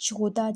14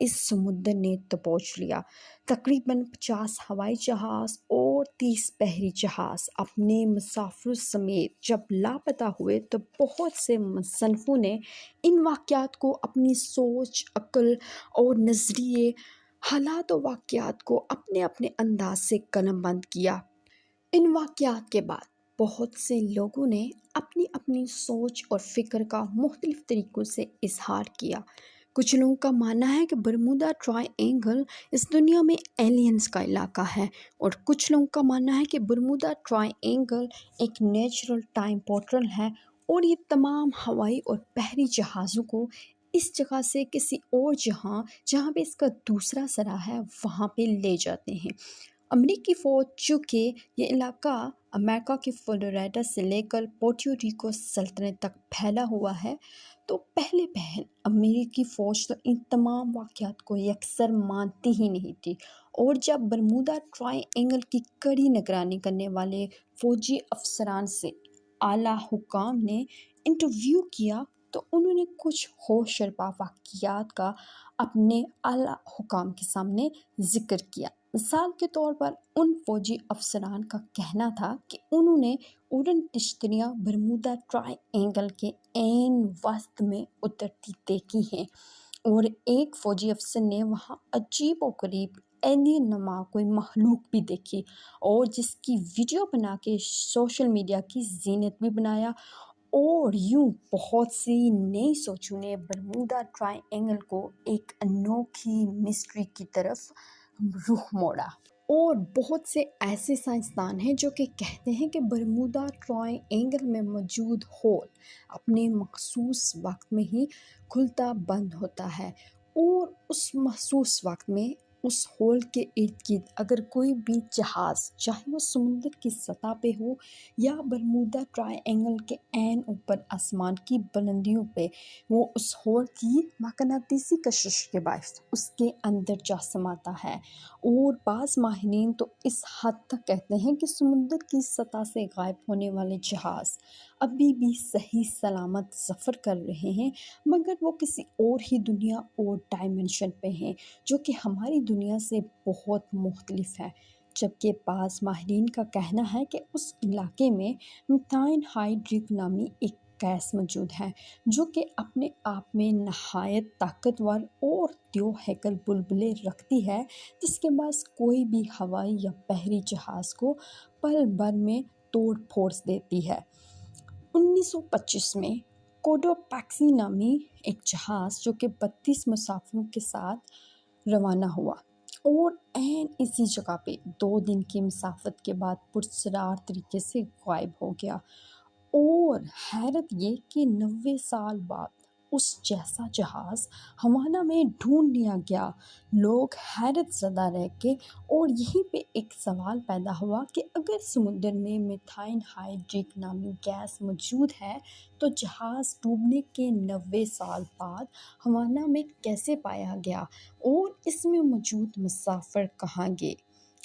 اس سمندر نے دبوچ لیا۔ تقریباً 50 ہوائی جہاز اور 30 بحری جہاز اپنے مسافروں سمیت جب لاپتہ ہوئے تو بہت سے مصنفوں نے ان واقعات کو اپنی سوچ، عقل اور نظریے حالات و واقعات کو اپنے اپنے انداز سے قلم بند کیا۔ ان واقعات کے بعد بہت سے لوگوں نے اپنی اپنی سوچ اور فکر کا مختلف طریقوں سے اظہار کیا۔ کچھ لوگوں کا ماننا ہے کہ برمودا ٹرائی اینگل اس دنیا میں ایلینز کا علاقہ ہے، اور کچھ لوگوں کا ماننا ہے کہ برمودا ٹرائی اینگل ایک نیچرل ٹائم پورٹل ہے، اور یہ تمام ہوائی اور بحری جہازوں کو اس جگہ سے کسی اور جہاں پہ اس کا دوسرا سرا ہے وہاں پہ لے جاتے ہیں۔ امریکی فوج، چونکہ یہ علاقہ امریکہ کی فلوریڈا سے لے کر پورٹو ریکو سلطنت تک پھیلا ہوا ہے، تو پہلے پہل امریکی فوج تو ان تمام واقعات کو یکسر مانتی ہی نہیں تھی، اور جب برمودا ٹرائی اینگل کی کڑی نگرانی کرنے والے فوجی افسران سے اعلیٰ حکام نے انٹرویو کیا تو انہوں نے کچھ ہوش ربا واقعات کا اپنے اعلیٰ حکام کے سامنے ذکر کیا۔ مثال کے طور پر ان فوجی افسران کا کہنا تھا کہ انہوں نے اڑن کشتیاں برمودا ٹرائی اینگل کے عین وسط میں اترتی دیکھی ہیں، اور ایک فوجی افسر نے وہاں عجیب و غریب ایلین نما کوئی مخلوق بھی دیکھی، اور جس کی ویڈیو بنا کے سوشل میڈیا کی زینت بھی بنایا، اور یوں بہت سی نئی سوچوں نے برمودا ٹرائی اینگل کو ایک انوکھی مسٹری کی طرف رخ موڑا۔ اور بہت سے ایسے سائنسدان ہیں جو کہ کہتے ہیں کہ برمودا ٹرائی اینگل میں موجود ہول اپنے مخصوص وقت میں ہی کھلتا بند ہوتا ہے، اور اس مخصوص وقت میں اس ہول کے ارد گرد اگر کوئی بھی جہاز، چاہے وہ سمندر کی سطح پہ ہو یا برمودا ٹرائی اینگل کے عین اوپر آسمان کی بلندیوں پہ، وہ اس ہول کی مقناطیسی کشش کے باعث اس کے اندر جا سماتا ہے۔ اور بعض ماہرین تو اس حد تک کہتے ہیں کہ سمندر کی سطح سے غائب ہونے والے جہاز ابھی بھی صحیح سلامت سفر کر رہے ہیں، مگر وہ کسی اور ہی دنیا اور ڈائمنشن پہ ہیں جو کہ ہماری دنیا سے بہت مختلف ہے۔ جبکہ بعض ماہرین کا کہنا ہے کہ اس علاقے میں میتھائن ہائیڈریٹ نامی ایک گیس موجود ہے جو کہ اپنے آپ میں نہایت طاقتور اور دیو ہیکل بلبلے رکھتی ہے، جس کے بعد کوئی بھی ہوائی یا بحری جہاز کو پل بھر میں توڑ پھوڑ دیتی ہے۔ 1925 میں کوڈو پیکسی نامی ایک جہاز جو کہ 32 مسافروں کے ساتھ روانہ ہوا، اور عین اسی جگہ پہ 2 دن کی مسافت کے بعد پراسرار طریقے سے غائب ہو گیا۔ اور حیرت یہ کہ 90 سال بعد اس جیسا جہاز ہوانا میں ڈھونڈ لیا گیا۔ لوگ حیرت زدہ رہ گئے، اور یہیں پہ ایک سوال پیدا ہوا کہ اگر سمندر میں میتھائن ہائیڈریٹ نامی گیس موجود ہے تو جہاز ڈوبنے کے 90 سال بعد ہوانا میں کیسے پایا گیا، اور اس میں موجود مسافر کہاں گئے؟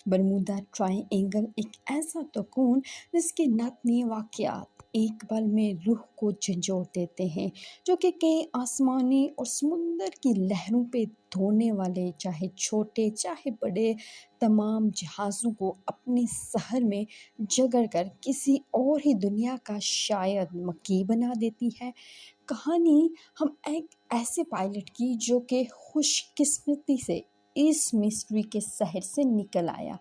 برمودا ٹرائی اینگل ایک ایسا تکون جس کے نتنی واقعات ایک پل میں روح کو جھنجھوڑ دیتے ہیں، جو کہ کئی آسمانی اور سمندر کی لہروں پہ دھونے والے چاہے چھوٹے چاہے بڑے تمام جہازوں کو اپنے سحر میں جگڑ کر کسی اور ہی دنیا کا شاید مکی بنا دیتی ہے۔ کہانی ہم ایک ایسے پائلٹ کی جو کہ خوش قسمتی سے اس مسٹری کے سحر سے نکل آیا۔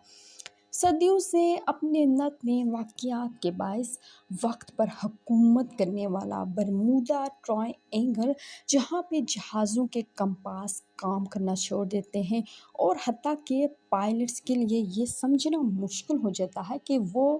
صدیوں سے اپنے نتنے واقعات کے باعث وقت پر حکومت کرنے والا برمودا ٹرائی اینگل، جہاں پہ جہازوں کے کمپاس کام کرنا چھوڑ دیتے ہیں، اور حتیٰ کہ پائلٹس کے لیے یہ سمجھنا مشکل ہو جاتا ہے کہ وہ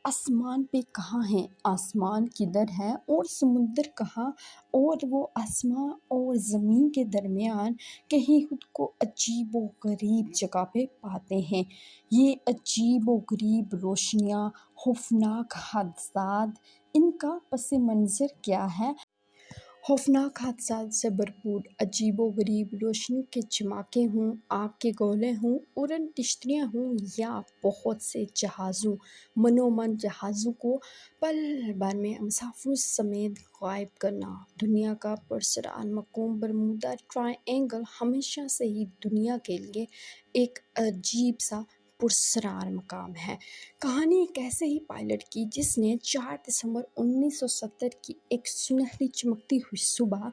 آسمان پہ کہاں ہیں، آسمان کدھر ہے اور سمندر کہاں، اور وہ آسمان اور زمین کے درمیان کہیں خود کو عجیب و غریب جگہ پہ پاتے ہیں۔ یہ عجیب و غریب روشنیاں، خوفناک حادثات، ان کا پس منظر کیا ہے؟ خوفناک حادثات سے بھرپور عجیب و غریب روشنی کے چماکے ہوں، آگ کے گولے ہوں، اڑن کشتیاں ہوں یا بہت سے جہازوں، منومن جہازوں کو پل بھر میں مسافروں سمیت غائب کرنا۔ دنیا کا پراسرار مقام برمودا ٹرائیں اینگل ہمیشہ سے ہی دنیا کے لیے ایک عجیب سا پراسرار مقام ہے۔ کہانی ایک ایسے ہی پائلٹ کی جس نے 4 دسمبر 1970 کی ایک سنہری چمکتی ہوئی صبح،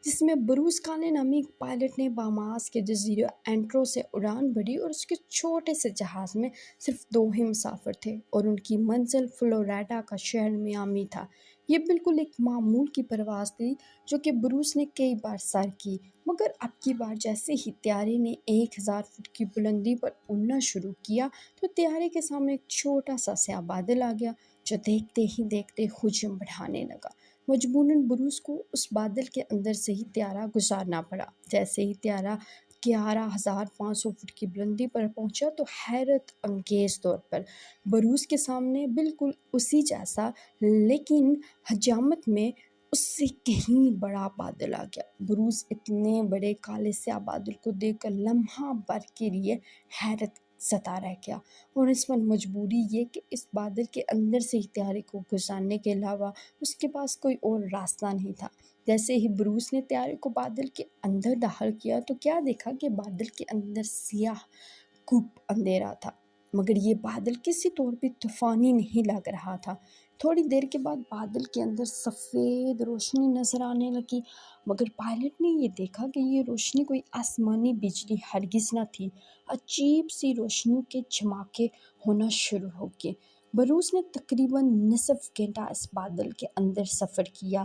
جس میں بروس کالے نامی ایک پائلٹ نے باماس کے جزیرے اینٹرو سے اڑان بھری اور اس کے چھوٹے سے جہاز میں صرف 2 ہی مسافر تھے اور ان کی منزل فلوریڈا کا شہر میامی تھا۔ یہ بالکل ایک معمول کی پرواز تھی جو کہ بروس نے کئی بار سر کی، مگر اب کی بار جیسے ہی طیارے نے 1000 فٹ کی بلندی پر اڑنا شروع کیا تو طیارے کے سامنے ایک چھوٹا سا سیاہ بادل آ گیا جو دیکھتے ہی دیکھتے حجم بڑھانے لگا۔ مجبوراً بروس کو اس بادل کے اندر سے ہی طیارہ گزارنا پڑا۔ جیسے ہی طیارہ 11,500 فٹ کی بلندی پر پہنچا تو حیرت انگیز طور پر بروس کے سامنے بالکل اسی جیسا لیکن حجامت میں اس سے کہیں بڑا بادل آ گیا۔ بروس اتنے بڑے کالے سیاہ بادل کو دیکھ کر لمحہ بھر کے لیے حیرت زدہ رہ گیا اور اس پر مجبوری یہ کہ اس بادل کے اندر سے ہی طیارے کو گزارنے کے علاوہ اس کے پاس کوئی اور راستہ نہیں تھا۔ جیسے ہی بروس نے طیارے کو بادل کے اندر داخل کیا تو کیا دیکھا کہ بادل کے اندر سیاہ گپ اندھیرا تھا، مگر یہ بادل کسی طور پہ طوفانی نہیں لگ رہا تھا۔ تھوڑی دیر کے بعد بادل کے اندر سفید روشنی نظر آنے لگی، مگر پائلٹ نے یہ دیکھا کہ یہ روشنی کوئی آسمانی بجلی ہرگز نہ تھی۔ عجیب سی روشنی کے چماکے ہونا شروع ہو گئے۔ بروس نے تقریباً نصف گھنٹہ اس بادل کے اندر سفر کیا۔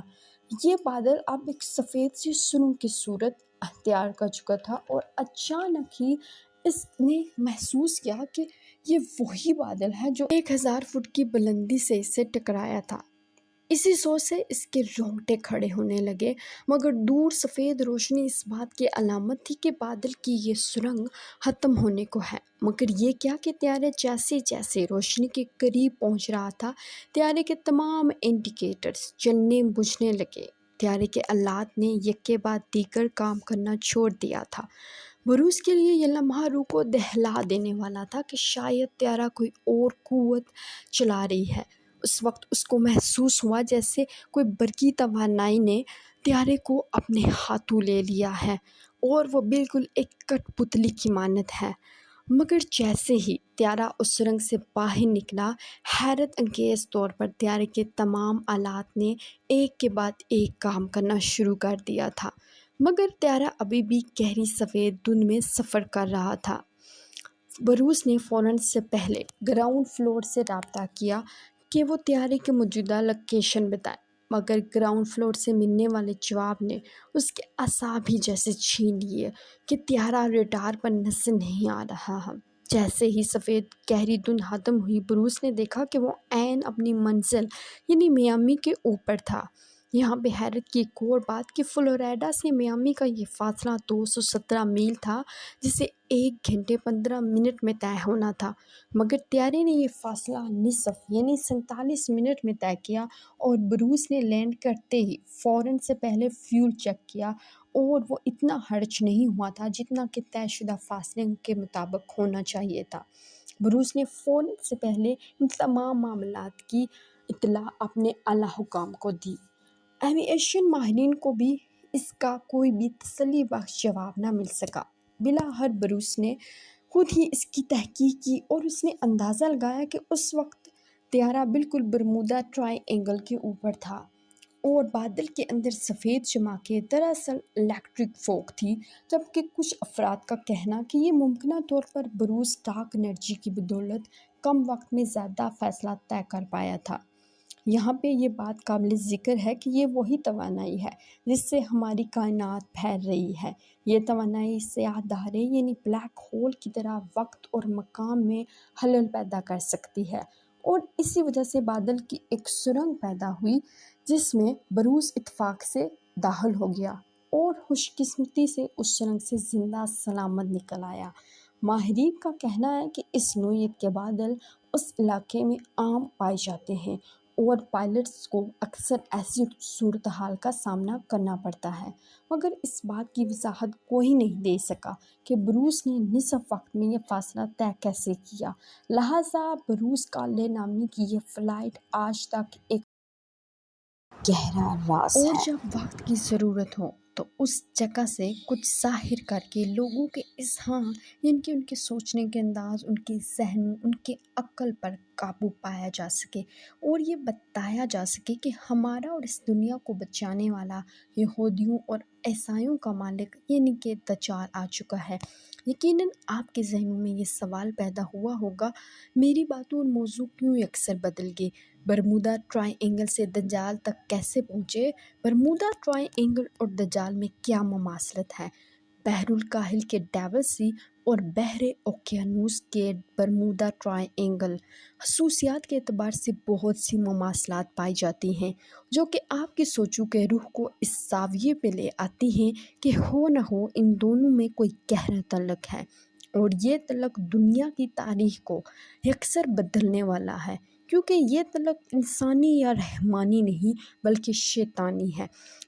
یہ بادل اب ایک سفید سی سرنگ کی صورت اختیار کر چکا تھا اور اچانک ہی اس نے محسوس کیا کہ یہ وہی بادل ہے جو 1000 فٹ کی بلندی سے اسے ٹکرایا تھا۔ اسی سوچ سے اس کے رونگٹے کھڑے ہونے لگے، مگر دور سفید روشنی اس بات کی علامت تھی کہ بادل کی یہ سرنگ ختم ہونے کو ہے۔ مگر یہ کیا کہ طیارہ جیسے جیسے روشنی کے قریب پہنچ رہا تھا، طیارے کے تمام انڈیکیٹرز جلنے بجھنے لگے۔ طیارے کے آلات نے یک کے بعد دیگر کام کرنا چھوڑ دیا تھا۔ بروس کے لیے یہ لمحہ روح کو دہلا دینے والا تھا کہ شاید طیارہ کوئی اور قوت چلا رہی ہے۔ اس وقت اس کو محسوس ہوا جیسے کوئی برقی توانائی نے طیارے کو اپنے ہاتھوں لے لیا ہے اور وہ بالکل ایک کٹ پتلی کی مانند ہے۔ مگر جیسے ہی طیارہ اس سرنگ سے باہر نکلا، حیرت انگیز طور پر طیارے کے تمام آلات نے ایک کے بعد ایک کام کرنا شروع کر دیا تھا، مگر طیارہ ابھی بھی گہری سفید دھند میں سفر کر رہا تھا۔ بروس نے فوراً سے پہلے گراؤنڈ فلور سے رابطہ کیا کہ وہ طیارے کے موجودہ لوکیشن بتائے، مگر گراؤنڈ فلور سے ملنے والے جواب نے اس کے اعصاب ہی جیسے چھین لیے کہ طیارہ ریڈار پر نظر نہیں آ رہا ہے۔ جیسے ہی سفید گہری دھند ختم ہوئی، بروس نے دیکھا کہ وہ عین اپنی منزل یعنی میامی کے اوپر تھا۔ یہاں پہ حیرت کی ایک اور بات کہ فلوریڈا سے میامی کا یہ فاصلہ 217 میل تھا، جسے 1 گھنٹے 15 منٹ میں طے ہونا تھا، مگر طیارے نے یہ فاصلہ نصف یعنی 47 منٹ میں طے کیا اور بروس نے لینڈ کرتے ہی فوراً سے پہلے فیول چیک کیا اور وہ اتنا ہرچ نہیں ہوا تھا جتنا کہ طے شدہ فاصلے کے مطابق ہونا چاہیے تھا۔ بروس نے فوراً سے پہلے ان تمام معاملات کی اطلاع اپنے اعلیٰ حکام کو دی۔ ایوی ایشین ماہرین کو بھی اس کا کوئی بھی تسلی بخش جواب نہ مل سکا۔ بلاخر بروس نے خود ہی اس کی تحقیق کی اور اس نے اندازہ لگایا کہ اس وقت طیارہ بالکل برمودا ٹرائیں اینگل کے اوپر تھا اور بادل کے اندر سفید چماکے دراصل الیکٹرک فوگ تھی، جبکہ کچھ افراد کا کہنا کہ یہ ممکنہ طور پر بروس ڈارک انرجی کی بدولت کم وقت میں زیادہ فاصلہ طے کر پایا تھا۔ یہاں پہ یہ بات قابل ذکر ہے کہ یہ وہی توانائی ہے جس سے ہماری کائنات پھیل رہی ہے۔ یہ توانائی سیاہ دھارے یعنی بلیک ہول کی طرح وقت اور مکان میں خلل پیدا کر سکتی ہے اور اسی وجہ سے بادل کی ایک سرنگ پیدا ہوئی جس میں بروس اتفاق سے داخل ہو گیا اور خوش قسمتی سے اس سرنگ سے زندہ سلامت نکل آیا۔ ماہرین کا کہنا ہے کہ اس نوعیت کے بادل اس علاقے میں عام پائے جاتے ہیں اور پائلٹس کو اکثر ایسی صورتحال کا سامنا کرنا پڑتا ہے، مگر اس بات کی وضاحت کوئی نہیں دے سکا کہ بروس نے نصف وقت میں یہ فاصلہ طے کیسے کیا۔ لہٰذا بروس کالے نامی کی یہ فلائٹ آج تک ایک گہرا راز ہے۔ اور جب وقت کی ضرورت ہو تو اس جگہ سے کچھ ظاہر کر کے لوگوں کے اذہان، یعنی کہ ان کے سوچنے کے انداز، ان کے ذہن، ان کے عقل پر قابو پایا جا سکے اور یہ بتایا جا سکے کہ ہمارا اور اس دنیا کو بچانے والا یہودیوں اور عیسائیوں کا مالک یعنی کہ دجال آ چکا ہے۔ یقیناً آپ کے ذہنوں میں یہ سوال پیدا ہوا ہوگا، میری باتوں اور موضوع کیوں اکثر بدل گئے؟ برمودا ٹرائیں اینگل سے دجال تک کیسے پہنچے؟ برمودا ٹرائیں اینگل اور دجال میں کیا مماثلت ہے؟ بحر الکاہل کے ڈیول سی اور بحر اوقیانوس کے برمودا ٹرائیں اینگل خصوصیات کے اعتبار سے بہت سی مماثلات پائی جاتی ہیں، جو کہ آپ کی سوچوں کے روح کو اس زاویے پہ لے آتی ہیں کہ ہو نہ ہو ان دونوں میں کوئی گہرا تعلق ہے، اور یہ تعلق دنیا کی تاریخ کو یکسر بدلنے والا ہے، کیونکہ یہ تعلق انسانی یا رحمانی نہیں بلکہ شیطانی ہے۔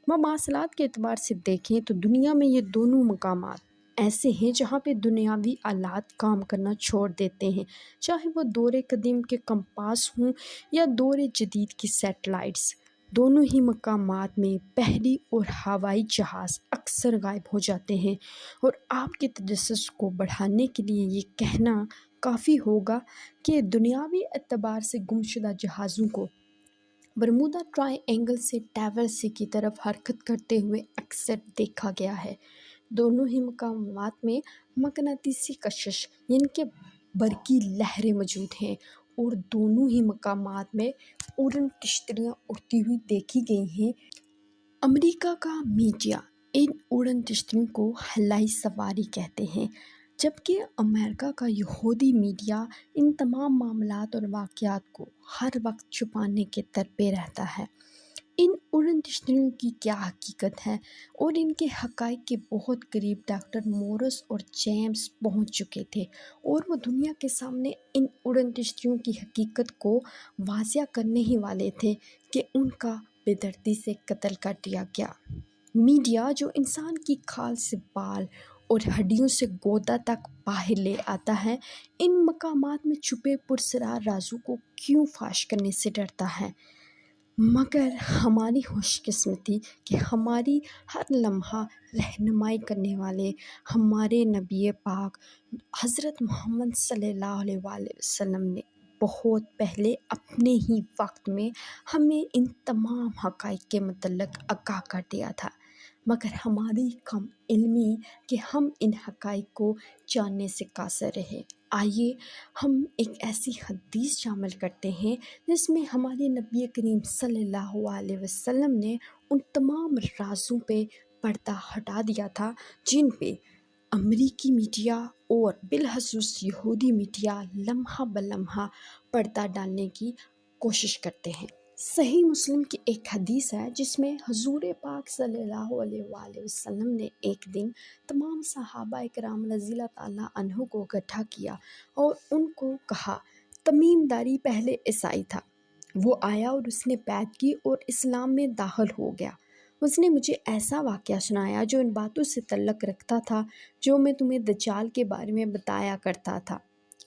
مماثلات کے اعتبار سے دیکھیں تو دنیا میں یہ دونوں مقامات ایسے ہیں جہاں پہ دنیاوی آلات کام کرنا چھوڑ دیتے ہیں، چاہے وہ دور قدیم کے کمپاس ہوں یا دور جدید کی سیٹلائٹس۔ دونوں ہی مقامات میں بحری اور ہوائی جہاز اکثر غائب ہو جاتے ہیں، اور آپ کے تجسس کو بڑھانے کے لیے یہ کہنا کافی ہوگا کہ دنیاوی اعتبار سے گمشدہ جہازوں کو برمودا ٹرائیں اینگل سے ڈیول سی کی طرف حرکت کرتے ہوئے اکثر دیکھا گیا ہے۔ دونوں ہی مقامات میں مقناطیسی کشش یعنی کہ برقی لہریں موجود ہیں، اور دونوں ہی مقامات میں اڑن کشتیاں اڑتی ہوئی دیکھی گئی ہیں۔ امریکہ کا میڈیا ان اڑن کشتیوں کو ہلائی سواری کہتے ہیں، جبکہ امریکہ کا یہودی میڈیا ان تمام معاملات اور واقعات کو ہر وقت چھپانے کے طرفے رہتا ہے۔ ان اڑن کشتیوں کی کیا حقیقت ہے اور ان کے حقائق کے بہت قریب ڈاکٹر مورس اور جیمز پہنچ چکے تھے، اور وہ دنیا کے سامنے ان اڑن کشتیوں کی حقیقت کو واضح کرنے ہی والے تھے کہ ان کا بے دردی سے قتل کر دیا گیا۔ میڈیا جو انسان کی کھال سے بال اور ہڈیوں سے گودا تک باہر لے آتا ہے، ان مقامات میں چھپے پراسرار رازوں کو کیوں فاش کرنے سے ڈرتا ہے؟ مگر ہماری خوش قسمتی کہ ہماری ہر لمحہ رہنمائی کرنے والے ہمارے نبی پاک حضرت محمد صلی اللہ علیہ وآلہ وسلم نے بہت پہلے اپنے ہی وقت میں ہمیں ان تمام حقائق کے متعلق آگاہ کر دیا تھا، مگر ہماری کم علمی کہ ہم ان حقائق کو جاننے سے قاصر رہے۔ آئیے ہم ایک ایسی حدیث شامل کرتے ہیں جس میں ہمارے نبی کریم صلی اللہ علیہ وسلم نے ان تمام رازوں پہ پردہ ہٹا دیا تھا جن پہ امریکی میڈیا اور بالخصوص یہودی میڈیا لمحہ بلمحہ پردہ ڈالنے کی کوشش کرتے ہیں۔ صحیح مسلم کی ایک حدیث ہے جس میں حضور پاک صلی اللہ علیہ وآلہ وسلم نے ایک دن تمام صحابہ کرام رضی اللہ تعالیٰ عنہ کو اکٹھا کیا اور ان کو کہا، تمیم داری پہلے عیسائی تھا، وہ آیا اور اس نے بیعت کی اور اسلام میں داخل ہو گیا۔ اس نے مجھے ایسا واقعہ سنایا جو ان باتوں سے تعلق رکھتا تھا جو میں تمہیں دجال کے بارے میں بتایا کرتا تھا۔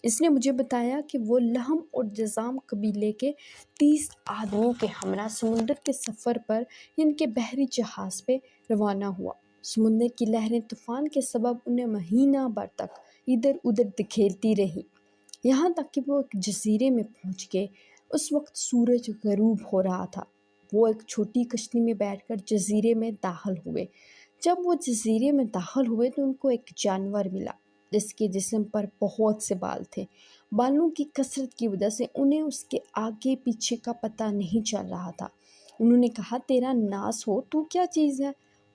اس نے مجھے بتایا کہ وہ لحم اور جذام قبیلے کے 30 آدمیوں کے ہمراہ سمندر کے سفر پر یعنی کہ بحری جہاز پہ روانہ ہوا۔ سمندر کی لہریں طوفان کے سبب انہیں مہینہ بھر تک ادھر ادھر دکھیلتی رہیں، یہاں تک کہ وہ ایک جزیرے میں پہنچ گئے۔ اس وقت سورج غروب ہو رہا تھا۔ وہ ایک چھوٹی کشتی میں بیٹھ کر جزیرے میں داخل ہوئے۔ جب وہ جزیرے میں داخل ہوئے تو ان کو ایک جانور ملا جس کے جسم پر بہت سے بال تھے۔ بالوں کی کثرت کی وجہ سے انہیں اس کے آگے پیچھے کا پتہ نہیں چل رہا تھا۔ انہوں نے کہا، تیرا ناس ہو، تو کیا چیز ہے؟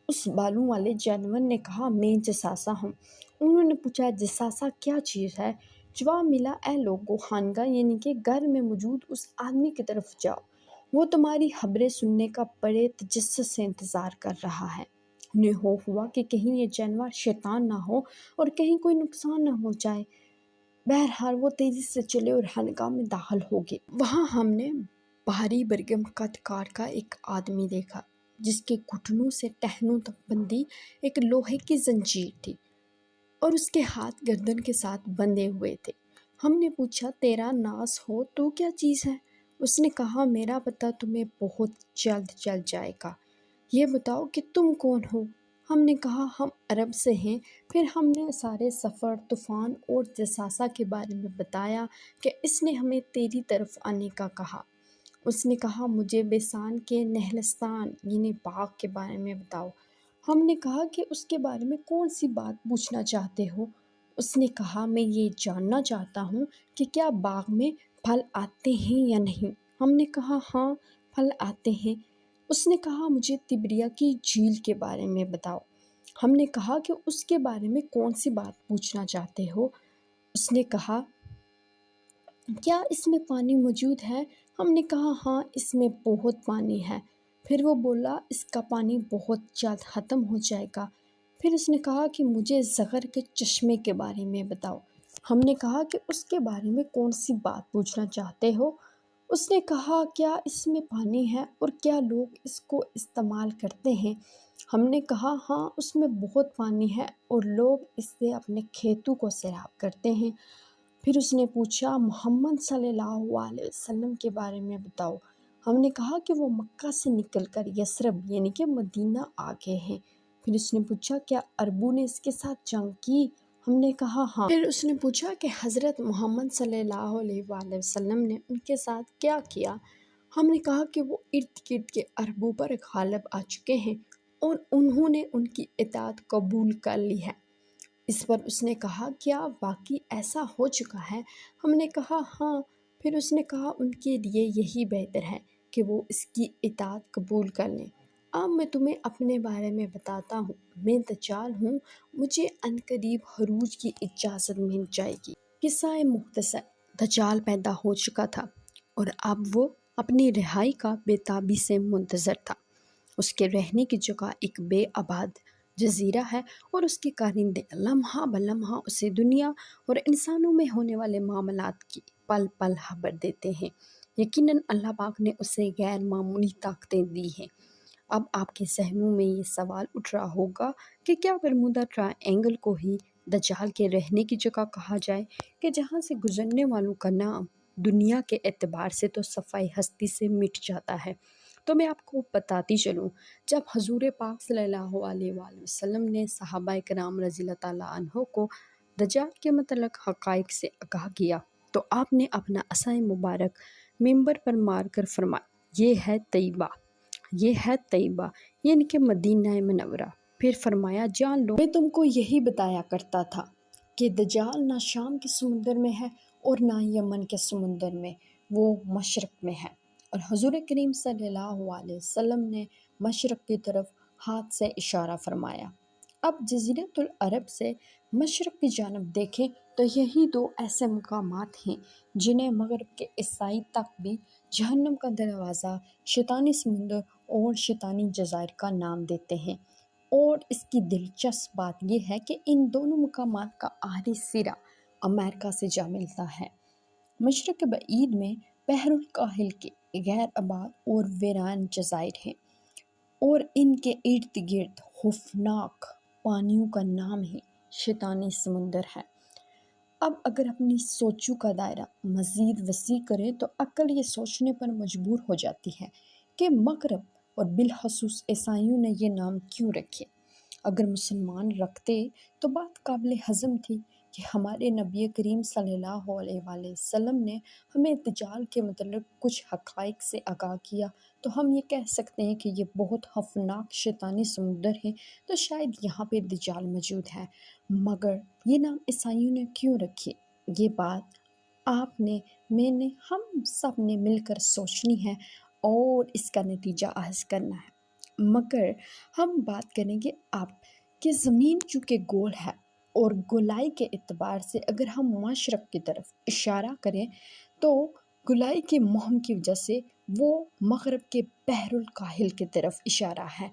اس بالوں والے جانور نے کہا، میں جساسہ ہوں۔ انہوں نے پوچھا، جساسہ کیا چیز ہے؟ جواب ملا، اے لوگو، خانگاہ یعنی کہ گھر میں موجود اس آدمی کی طرف جاؤ، وہ تمہاری خبریں سننے کا بڑے تجسس سے انتظار کر رہا ہے۔ انہیں خوف ہوا کہ کہیں یہ جانور شیطان نہ ہو اور کہیں کوئی نقصان نہ ہو جائے۔ بہرحال وہ تیزی سے چلے اور خانقاہ میں داخل ہو گئے۔ وہاں ہم نے بھاری برگم قد کار کا ایک آدمی دیکھا جس کے گھٹنوں سے ٹہنوں تک بندھی ایک لوہے کی زنجیر تھی اور اس کے ہاتھ گردن کے ساتھ بندھے ہوئے تھے۔ ہم نے پوچھا تیرا ناس ہو تو کیا چیز ہے؟ اس نے کہا میرا پتہ تمہیں بہت جلد چل جائے گا، یہ بتاؤ کہ تم کون ہو؟ ہم نے کہا ہم عرب سے ہیں۔ پھر ہم نے سارے سفر، طوفان اور جساسہ کے بارے میں بتایا کہ اس نے ہمیں تیری طرف آنے کا کہا۔ اس نے کہا مجھے بیسان کے نہلستان یعنی باغ کے بارے میں بتاؤ۔ ہم نے کہا کہ اس کے بارے میں کون سی بات پوچھنا چاہتے ہو؟ اس نے کہا میں یہ جاننا چاہتا ہوں کہ کیا باغ میں پھل آتے ہیں یا نہیں۔ ہم نے کہا ہاں پھل آتے ہیں۔ اس نے کہا مجھے تبریہ کی جھیل کے بارے میں بتاؤ۔ ہم نے کہا کہ اس کے بارے میں کون سی بات پوچھنا چاہتے ہو؟ اس نے کہا کیا اس میں پانی موجود ہے؟ ہم نے کہا ہاں اس میں بہت پانی ہے۔ پھر وہ بولا اس کا پانی بہت جلد ختم ہو جائے گا۔ پھر اس نے کہا کہ مجھے زغر کے چشمے کے بارے میں بتاؤ۔ ہم نے کہا کہ اس کے بارے میں کون سی بات پوچھنا چاہتے ہو؟ اس نے کہا کیا اس میں پانی ہے اور کیا لوگ اس کو استعمال کرتے ہیں؟ ہم نے کہا ہاں اس میں بہت پانی ہے اور لوگ اس سے اپنے کھیتوں کو سیراب کرتے ہیں۔ پھر اس نے پوچھا محمد صلی اللہ علیہ وسلم کے بارے میں بتاؤ۔ ہم نے کہا کہ وہ مکہ سے نکل کر یثرب یعنی کہ مدینہ آ گئے ہیں۔ پھر اس نے پوچھا کیا عربوں نے اس کے ساتھ جنگ کی؟ ہم نے کہا ہاں۔ پھر اس نے پوچھا کہ حضرت محمد صلی اللہ علیہ وآلہ وسلم نے ان کے ساتھ کیا کیا؟ ہم نے کہا کہ وہ ارد گرد کے عربوں پر غالب آ چکے ہیں اور انہوں نے ان کی اطاعت قبول کر لی ہے۔ اس پر اس نے کہا کیا واقعی ایسا ہو چکا ہے؟ ہم نے کہا ہاں۔ پھر اس نے کہا ان کے لیے یہی بہتر ہے کہ وہ اس کی اطاعت قبول کر لیں۔ اب میں تمہیں اپنے بارے میں بتاتا ہوں، میں دجال ہوں، مجھے عنقریب خروج کی اجازت مل جائے گی۔ قصہ مختصر دجال پیدا ہو چکا تھا اور اب وہ اپنی رہائی کا بے تابی سے منتظر تھا۔ اس کے رہنے کی جگہ ایک بے آباد جزیرہ ہے اور اس کے کارندے لمحہ بلمحہ اسے دنیا اور انسانوں میں ہونے والے معاملات کی پل پل خبر دیتے ہیں۔ یقیناً اللہ پاک نے اسے غیر معمولی طاقتیں دی ہیں۔ اب آپ کے ذہنوں میں یہ سوال اٹھ رہا ہوگا کہ کیا برمودا ٹرائے اینگل کو ہی دجال کے رہنے کی جگہ کہا جائے کہ جہاں سے گزرنے والوں کا نام دنیا کے اعتبار سے تو صفائی ہستی سے مٹ جاتا ہے؟ تو میں آپ کو بتاتی چلوں، جب حضور پاک صلی اللہ علیہ وآلہ وسلم نے صحابہ کرام رضی اللہ تعالیٰ عنہ کو دجال کے متعلق حقائق سے آگاہ کیا تو آپ نے اپنا عصا مبارک ممبر پر مار کر فرمایا یہ ہے طیبہ، یہ ہے طیبہ یعنی کہ مدینہ منورہ۔ پھر فرمایا جان لو میں تم کو یہی بتایا کرتا تھا کہ دجال نہ شام کے سمندر میں ہے اور نہ یمن کے سمندر میں، وہ مشرق میں ہے۔ اور حضور کریم صلی اللہ علیہ وسلم نے مشرق کی طرف ہاتھ سے اشارہ فرمایا۔ اب جزیرۃ العرب سے مشرق کی جانب دیکھیں تو یہی دو ایسے مقامات ہیں جنہیں مغرب کے عیسائی تک بھی جہنم کا دروازہ، شیطانی سمندر اور شیطانی جزائر کا نام دیتے ہیں۔ اور اس کی دلچسپ بات یہ ہے کہ ان دونوں مقامات کا آخری سرا امریکہ سے جا ملتا ہے۔ مشرق بعید میں بحر الکاہل کے غیر آباد اور ویران جزائر ہیں اور ان کے ارد گرد خوفناک پانیوں کا نام ہی شیطانی سمندر ہے۔ اب اگر اپنی سوچوں کا دائرہ مزید وسیع کریں تو عقل یہ سوچنے پر مجبور ہو جاتی ہے کہ مغرب اور بالخصوص عیسائیوں نے یہ نام کیوں رکھے۔ اگر مسلمان رکھتے تو بات قابل ہضم تھی کہ ہمارے نبی کریم صلی اللہ علیہ وآلہ وسلم نے ہمیں دجال کے متعلق کچھ حقائق سے آگاہ کیا تو ہم یہ کہہ سکتے ہیں کہ یہ بہت خوفناک شیطانی سمندر ہے تو شاید یہاں پہ دجال موجود ہے۔ مگر یہ نام عیسائیوں نے کیوں رکھے؟ یہ بات آپ نے، میں نے، ہم سب نے مل کر سوچنی ہے اور اس کا نتیجہ اخذ کرنا ہے۔ مگر ہم بات کریں گے اب کہ زمین چونکہ گول ہے اور گولائی کے اعتبار سے اگر ہم مشرق کی طرف اشارہ کریں تو گولائی کے مہم کی وجہ سے وہ مغرب کے بحر الکاہل کی طرف اشارہ ہے۔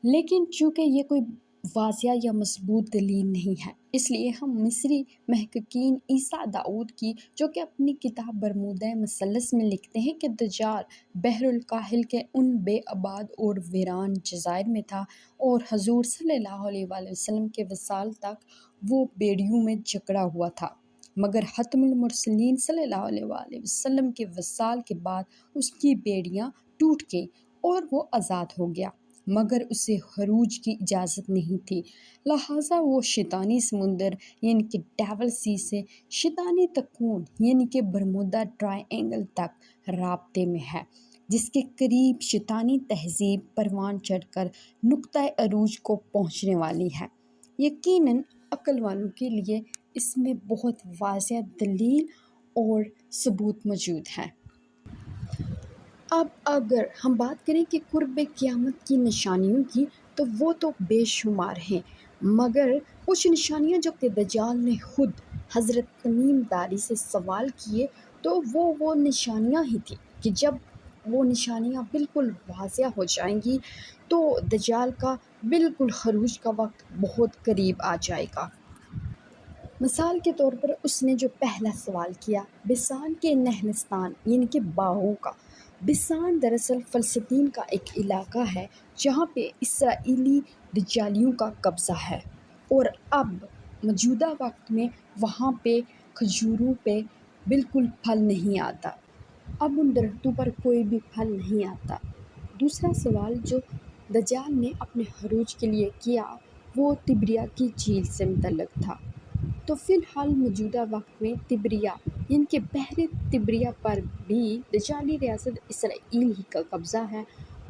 لیکن چونکہ یہ کوئی واضح یا مضبوط دلیل نہیں ہے، اس لیے ہم مصری محققین عیسیٰ داؤد کی جو کہ اپنی کتاب برمودا مثلث میں لکھتے ہیں کہ دجال بحر الکاہل کے ان بے آباد اور ویران جزائر میں تھا، اور حضور صلی اللہ علیہ وآلہ وسلم کے وصال تک وہ بیڑیوں میں جکڑا ہوا تھا، مگر ختم المرسلین صلی اللہ علیہ وآلہ وسلم کے وصال کے بعد اس کی بیڑیاں ٹوٹ گئیں اور وہ آزاد ہو گیا، مگر اسے خروج کی اجازت نہیں تھی، لہٰذا وہ شیطانی سمندر یعنی کہ ڈیول سی سے شیطانی تکون یعنی کہ برمودا ٹرائی اینگل تک رابطے میں ہے، جس کے قریب شیطانی تہذیب پروان چڑھ کر نقطۂ عروج کو پہنچنے والی ہے۔ یقیناً عقل والوں کے لیے اس میں بہت واضح دلیل اور ثبوت موجود ہے۔ اب اگر ہم بات کریں کہ قرب قیامت کی نشانیوں کی تو وہ تو بے شمار ہیں، مگر کچھ نشانیاں جو کہ دجال نے خود حضرت تمیم داری سے سوال کیے تو وہ نشانیاں ہی تھیں کہ جب وہ نشانیاں بالکل واضح ہو جائیں گی تو دجال کا بالکل خروج کا وقت بہت قریب آ جائے گا۔ مثال کے طور پر اس نے جو پہلا سوال کیا بسان کے نہلستان یعنی کہ باغوں کا، بسان دراصل فلسطین کا ایک علاقہ ہے جہاں پہ اسرائیلی دجالیوں کا قبضہ ہے، اور اب موجودہ وقت میں وہاں پہ کھجوروں پہ بالکل پھل نہیں آتا، اب ان درختوں پر کوئی بھی پھل نہیں آتا۔ دوسرا سوال جو دجال نے اپنے خروج کے لیے کیا وہ تبریا کی جھیل سے متعلق تھا، تو فی الحال موجودہ وقت میں تبریا یعنی کہ بحر تبریا پر بھی دجالی ریاست اسرائیل ہی کا قبضہ ہے،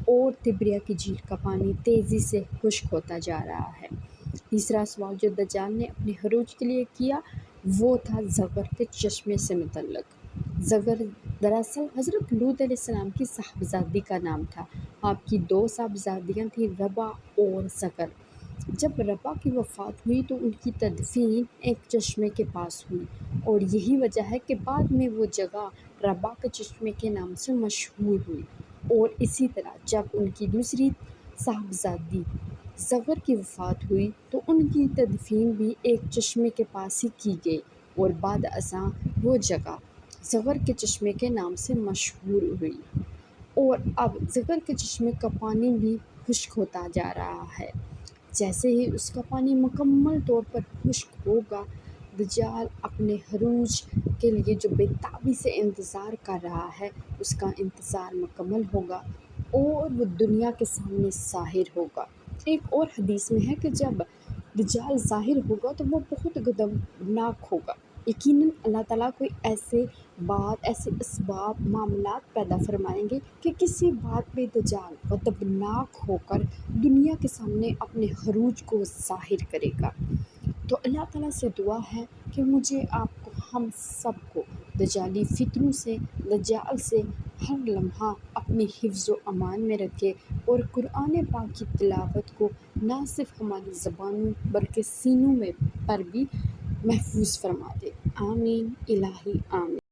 اور تبریا کی جھیل کا پانی تیزی سے خشک ہوتا جا رہا ہے۔ تیسرا سوال جو دجال نے اپنے خروج کے لیے کیا وہ تھا زغر کے چشمے سے متعلق۔ زغر دراصل حضرت لوط علیہ السلام کی صاحبزادی کا نام تھا، آپ کی 2 صاحبزادیاں تھیں ربا اور زغر۔ جب ربا کی وفات ہوئی تو ان کی تدفین ایک چشمے کے پاس ہوئی، اور یہی وجہ ہے کہ بعد میں وہ جگہ ربا کے چشمے کے نام سے مشہور ہوئی، اور اسی طرح جب ان کی دوسری صاحبزادی زغر کی وفات ہوئی تو ان کی تدفین بھی ایک چشمے کے پاس ہی کی گئی، اور بعد ازاں وہ جگہ زغر کے چشمے کے نام سے مشہور ہوئی، اور اب زغر کے چشمے کا پانی بھی خشک ہوتا جا رہا ہے۔ جیسے ہی اس کا پانی مکمل طور پر خشک ہوگا، دجال اپنے خروج کے لیے جو بے تابی سے انتظار کر رہا ہے اس کا انتظار مکمل ہوگا، اور وہ دنیا کے سامنے ظاہر ہوگا۔ ایک اور حدیث میں ہے کہ جب دجال ظاہر ہوگا تو وہ بہت غضبناک ہوگا، یقیناً اللہ تعالیٰ کوئی ایسے اسباب معاملات پیدا فرمائیں گے کہ کسی بات پہ دجال غضبناک ہو کر دنیا کے سامنے اپنے خروج کو ظاہر کرے گا۔ تو اللہ تعالیٰ سے دعا ہے کہ مجھے، آپ کو، ہم سب کو دجالی فتنوں سے، دجال سے ہر لمحہ اپنی حفظ و امان میں رکھے، اور قرآن پاک کی تلاوت کو نہ صرف ہماری زبانوں بلکہ سینوں میں پر بھی محفوظ فرما دے۔ آمین الہی آمین۔